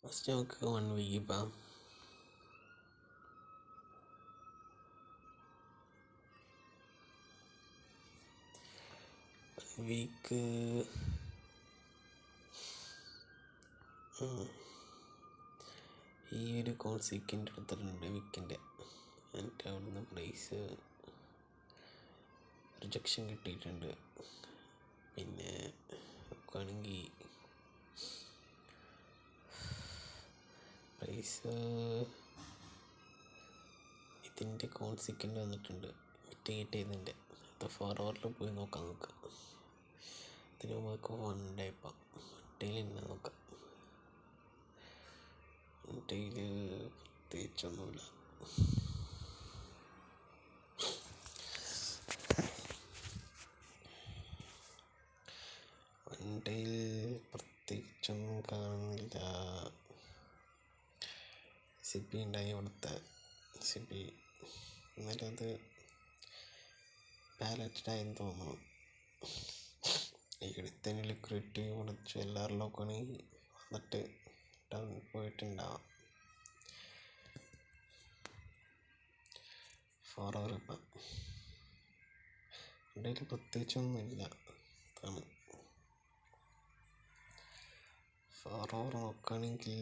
First നമുക്ക് 1 week ഇപ്പം week ഈ ഒരു കോൺസിക്വൻ്റ് എടുത്തിട്ടുണ്ട് വീക്കിൻ്റെ. എന്നിട്ട് അവിടുന്ന് പ്രൈസ് റിജക്ഷൻ കിട്ടിയിട്ടുണ്ട്. പിന്നെ നോക്കുകയാണെങ്കിൽ പ്രൈസ് ഇതിൻ്റെ കോൺസിക്വൻ്റ് വന്നിട്ടുണ്ട് മിറ്റിഗേറ്റ് ചെയ്തതിൻ്റെ. അത് ഫോർവേഡിൽ പോയി നോക്കാം നമുക്ക്. ഇതിന് നമുക്ക് 1 ഡേ ഇപ്പം 1 ഡേയിൽ തന്നെ നോക്കാം. 1 ഡേയിൽ പ്രത്യേകിച്ചൊന്നുമില്ല. ഡേയിൽ പ്രത്യേകിച്ചൊന്നും കാണുന്നില്ല. സിബി ഉണ്ടായി അവിടുത്തെ സിബി എന്നാലും അത് ബാലൻസ്ഡായെന്ന് തോന്നുന്നു. ഈ അടുത്തന്നെ ലിക്വിഡിറ്റി കുറച്ച് എല്ലാവരും നോക്കുകയാണെങ്കിൽ വന്നിട്ട് ഡൗൺ പോയിട്ടുണ്ടാവാം. 4 അവർ ഇപ്പം ഡേയിൽ പ്രത്യേകിച്ചൊന്നുമില്ല. അതാണ് 4 അവർ നോക്കുകയാണെങ്കിൽ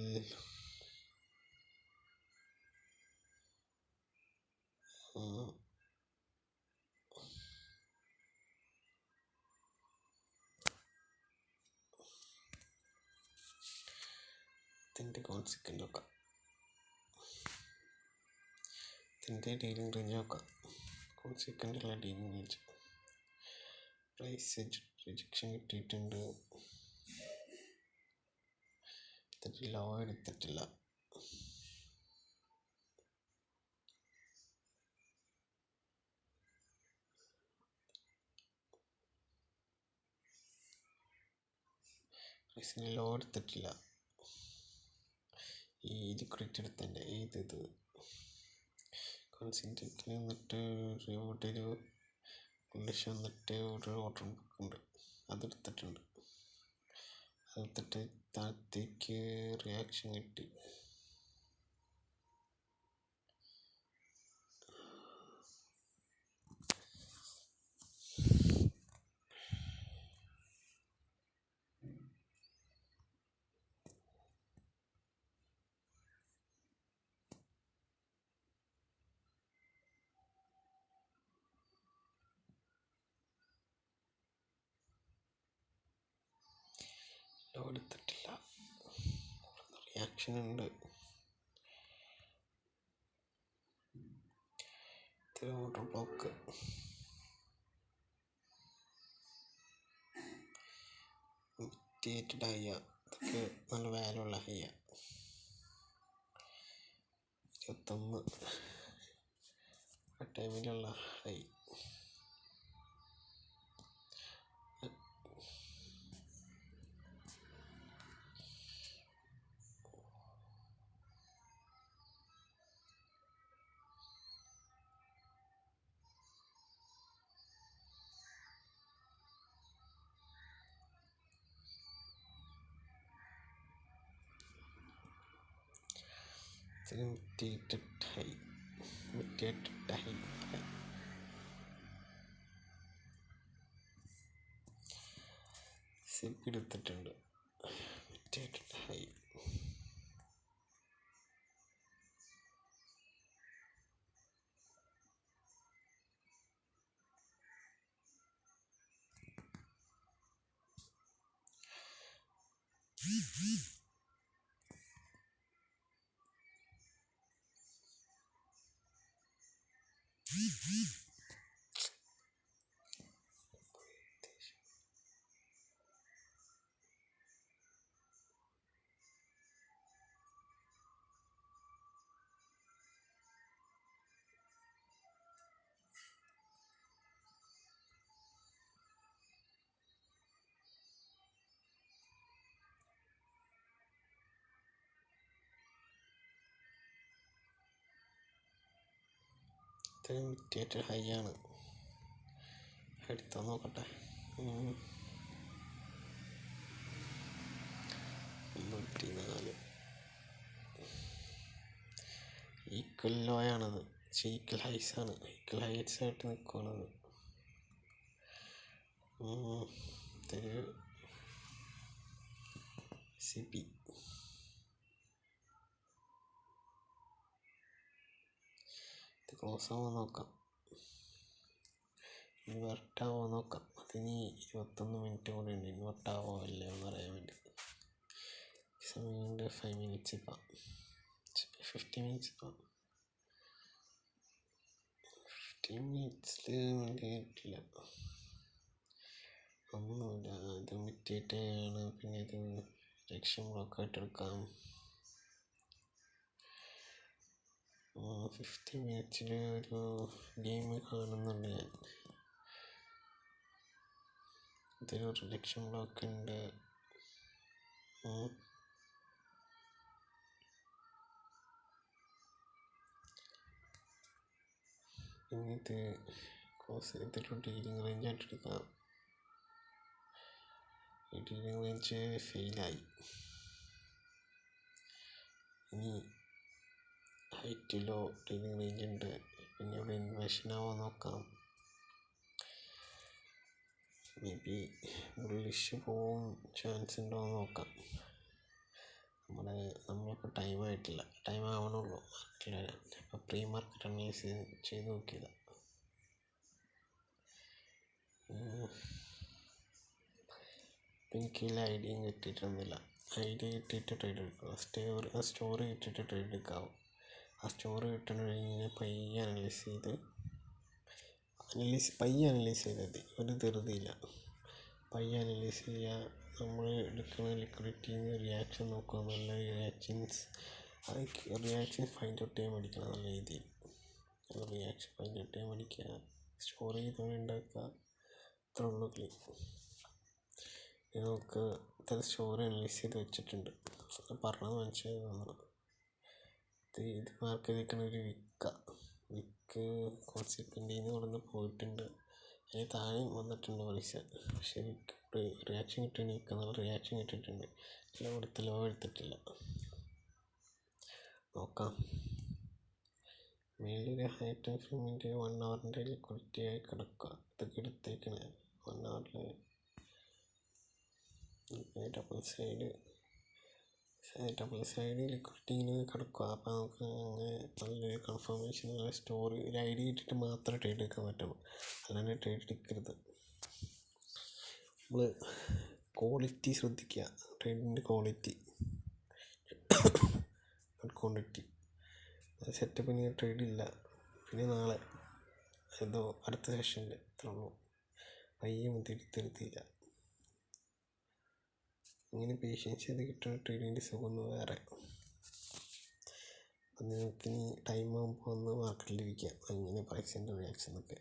ഇതിൻ്റെ കോൺസിക്വൻ്റ് നോക്കാം. ഇതിൻ്റെ ഡീലിംഗ് റേഞ്ച് നോക്കാം. കോൺസിക്വൻ്റുള്ള ഡീലിംഗ് റേഞ്ച് പ്രൈസ് റിജക്ഷൻ കിട്ടിയിട്ടുണ്ട്. ഇതിൻ്റെ ലോ എടുത്തിട്ടില്ല. പ്രൈസിന് ലോ എടുത്തിട്ടില്ല. ഈ ലിക്വിഡിറ്റി എടുത്തതിൻ്റെ ഇത് കോൺസിക്വൻ്റിൽ വന്നിട്ട് ഒരു കണ്ടീഷൻ വന്നിട്ട് ഒരു ഓർഡർ ബുക്ക് ഉണ്ട്, അതെടുത്തിട്ടുണ്ട്. അതെടുത്തിട്ട് താഴത്തേക്ക് റിയാക്ഷൻ കിട്ടി. ലോ എടുത്തിട്ടില്ല. റിയാക്ഷൻ ഉണ്ട്. Order block mitigated high. ഇതൊക്കെ നല്ല വാല്യൂ ഉള്ള ഹൈ. 21 ആ ടൈമിലുള്ള ഹൈ. മിറ്റിഗേറ്റഡ് ഹൈ സിബി എടുത്തിട്ടുണ്ട്. മിറ്റിഗേറ്റഡ് ഹൈ മിറ്റിഗേറ്റഡ് ഹൈ ആണ്. എടുത്താൽ നോക്കട്ടെ. 104 ഈക്വൽ ലോ ആണത്, ഈക്വൽ ഹൈറ്റ്സ് ആണ്, ഈക്വൽ ഹൈറ്റ്സ് ആയിട്ട് നിൽക്കുകയാണത്. ഇതൊരു CP ഇത് ക്ലോസ് ആവുമോ നോക്കാം, ഇൻവെർട്ട് ആവുമോ നോക്കാം. അതിന് 21 മിനിറ്റ് കൂടെ ഉണ്ട് ഇൻവെർട്ട് ആവോ അല്ലയോ എന്ന് അറിയാൻ വേണ്ടി. സമയമുണ്ട് 5 മിനിറ്റ്സ് ഇപ്പം 50 മിനിറ്റ്സ് ഇപ്പം 15 മിനിറ്റ്സിൽ വേണ്ടി കിട്ടില്ല ഒന്നുമില്ല. ഇത് മിറ്റിയിട്ടാണ്, പിന്നെ ഇത് രക്ഷം ബ്ലോക്കായിട്ട് എടുക്കാം. 50 മിനിറ്റ്സിൽ ഒരു ഗെയിം കാണുന്നുണ്ട് ഞാൻ. ഇതൊരു റിജക്ഷൻ ബ്ലോക്ക് ഉണ്ട്. പിന്നെ ഇത് ക്ലോസ് ചെയ്തിട്ട് ഡീലിംഗ് റേഞ്ച് ആയിട്ട് എടുക്കാം. ഈ ഡീലിംഗ് റേഞ്ച് ഫെയിലായി. ഇനി ഹൈറ്റിലോ ഡീലിംഗ് റേഞ്ച് ഉണ്ട്. പിന്നെ ഇവിടെ ഇൻവേഷൻ ആവോ നോക്കാം. മേ ബി ബുള്ളിഷ് പോകാൻ ചാൻസ് ഉണ്ടോ എന്ന് നോക്കാം. നമ്മളിപ്പോൾ ടൈം ആയിട്ടില്ല, ടൈം ആവണുള്ളൂ മാർക്കറ്റിൽ. ഇപ്പോൾ പ്രീ മാർക്കറ്റ് അനലൈസ് ചെയ്ത് നോക്കിയതാണ്. എനിക്ക് ഇതിൽ ഐഡിയയും കിട്ടിയിട്ടൊന്നുമില്ല. ഐഡിയ കിട്ടിയിട്ട് ട്രേഡ് എടുക്കുക, സ്റ്റോറി കിട്ടിയിട്ട് ട്രേഡ് എടുക്കാവും. ആ സ്റ്റോറി കിട്ടണമെങ്കിൽ പയ്യെ അനലൈസ് ചെയ്ത് ചെയ്താൽ മതി, ഒരു ധൃതിയില്ല. പയ്യെ അനലൈസ് ചെയ്യുക. നമ്മൾ എടുക്കുന്ന ലിക്വിഡിറ്റിന്ന് റിയാക്ഷൻ നോക്കുക, നല്ല റിയാക്ഷൻസ് ഫൈൻഡ് ഔട്ട് ചെയ്യാൻ പഠിക്കണം. നല്ല രീതിയിൽ റിയാക്ഷൻ ഫൈൻഡ് ഔട്ട് ചെയ്യാൻ പഠിക്കുക, സ്റ്റോറി ചെയ്തോടെ ഉണ്ടാക്കുക. അത്ര ഉള്ളൂ ക്ലീൻ. നമുക്ക് ഇത്ര സ്റ്റോറി അനലൈസ് ചെയ്ത് വെച്ചിട്ടുണ്ട്, പറഞ്ഞത് മനസ്സിലായി തോന്നണം. ഇത് മാർക്ക് ചെയ്തിരിക്കുന്ന ഒരു വിക്ക് കോൺസിക്വൻ്റിന്ന് കൊടുന്ന് പോയിട്ടുണ്ട്. അതിന് താഴെ വന്നിട്ടുണ്ട് പൈസ. പക്ഷേ റിയാക്ഷൻ കിട്ടിയ നല്ല റിയാക്ഷൻ കിട്ടിയിട്ടുണ്ട്. ലോ എടുത്തിട്ടില്ല. നോക്കാം. മേലൊരു ഹൈ ടൈം ഫ്രെയിമിൻ്റെ 1 ഹവറിൻ്റെ ലിക്വിഡിറ്റി ആയി കിടക്കുക. ഇതൊക്കെ എടുത്തേക്കണേ 1 ഹവറിൽ. ഡബിൾ സൈഡ് ലിക്വിഡിറ്റി ഇങ്ങനെ കിടക്കുക. അപ്പോൾ നമുക്ക് അങ്ങനെ നല്ലൊരു കൺഫർമേഷൻ, നല്ല സ്റ്റോറി, ഒരു ഐഡിയ ഇട്ടിട്ട് മാത്രമേ ട്രേഡ് എടുക്കാൻ പറ്റുള്ളൂ. അല്ലാണ്ട് ട്രേഡ് എടുക്കരുത്. നമ്മൾ ക്വാളിറ്റി ശ്രദ്ധിക്കുക, ട്രേഡിൻ്റെ ക്വാണ്ടിറ്റി. സെറ്റപ്പിന് ട്രേഡ് ഇല്ല. പിന്നെ നാളെ എന്തോ അടുത്ത സെഷനിൽ ഇത്രേ ഉള്ളൂ. പയ്യെ തിരുത്തിയില്ല. ഇങ്ങനെ പേഷ്യൻസ് ചെയ്ത് കിട്ടുന്ന ട്രേഡിൻ്റെ സുഖമൊന്നും വേറെ. അപ്പം നിങ്ങൾക്കിനി ടൈം ആകുമ്പോൾ ഒന്ന് മാർക്കറ്റിലിരിക്കാം, അങ്ങനെ പ്രൈസിൻ്റെ റിയാക്ഷനൊക്കെ.